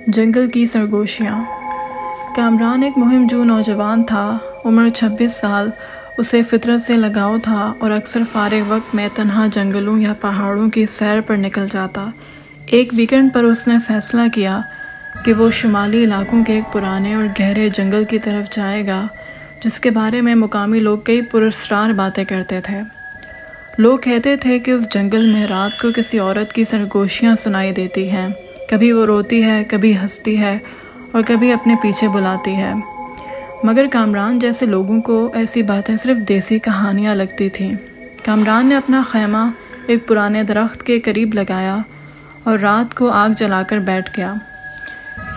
جنگل کی سرگوشیاں۔ کامران ایک مہم جو نوجوان تھا، عمر 26 سال۔ اسے فطرت سے لگاؤ تھا اور اکثر فارغ وقت میں تنہا جنگلوں یا پہاڑوں کی سیر پر نکل جاتا۔ ایک ویکنڈ پر اس نے فیصلہ کیا کہ وہ شمالی علاقوں کے ایک پرانے اور گہرے جنگل کی طرف جائے گا جس کے بارے میں مقامی لوگ کئی پراسرار باتیں کرتے تھے۔ لوگ کہتے تھے کہ اس جنگل میں رات کو کسی عورت کی سرگوشیاں سنائی دیتی ہیں، کبھی وہ روتی ہے، کبھی ہنستی ہے اور کبھی اپنے پیچھے بلاتی ہے۔ مگر کامران جیسے لوگوں کو ایسی باتیں صرف دیسی کہانیاں لگتی تھیں۔ کامران نے اپنا خیمہ ایک پرانے درخت کے قریب لگایا اور رات کو آگ جلا کر بیٹھ گیا۔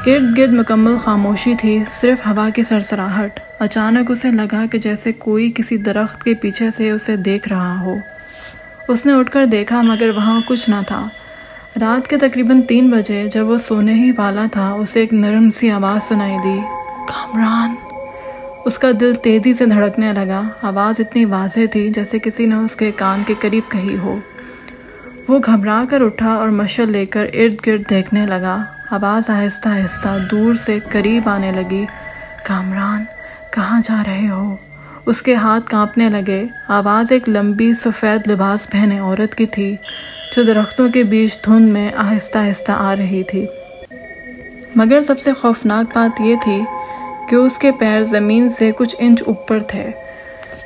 ارد گرد مکمل خاموشی تھی، صرف ہوا کی سرسراہٹ۔ اچانک اسے لگا کہ جیسے کوئی کسی درخت کے پیچھے سے اسے دیکھ رہا ہو۔ اس نے اٹھ کر دیکھا مگر وہاں کچھ نہ تھا۔ رات کے تقریباً 3 بجے جب وہ سونے ہی والا تھا، اسے ایک نرم سی آواز سنائی دی، کامران۔ اس کا دل تیزی سے دھڑکنے لگا۔ آواز اتنی واضح تھی جیسے کسی نے اس کے کان کے قریب کہی ہو۔ وہ گھبرا کر اٹھا اور مشعل لے کر ارد گرد دیکھنے لگا۔ آواز آہستہ آہستہ دور سے قریب آنے لگی۔ کامران، کہاں جا رہے ہو؟ اس کے ہاتھ کانپنے لگے۔ آواز ایک لمبی سفید لباس پہنے عورت کی تھی جو درختوں کے بیچ دھند میں آہستہ آہستہ آ رہی تھی۔ مگر سب سے خوفناک بات یہ تھی کہ اس کے پیر زمین سے کچھ انچ اوپر تھے۔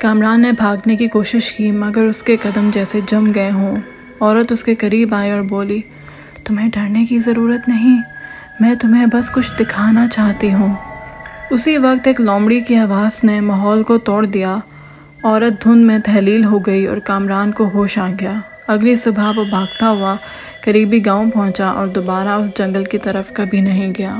کامران نے بھاگنے کی کوشش کی مگر اس کے قدم جیسے جم گئے ہوں۔ عورت اس کے قریب آئی اور بولی، تمہیں ڈرنے کی ضرورت نہیں، میں تمہیں بس کچھ دکھانا چاہتی ہوں۔ اسی وقت ایک لومڑی کی آواز نے ماحول کو توڑ دیا۔ عورت دھند میں تحلیل ہو گئی اور کامران کو ہوش آ گیا۔ اگلی صبح وہ بھاگتا ہوا قریبی گاؤں پہنچا اور دوبارہ اس جنگل کی طرف کبھی نہیں گیا۔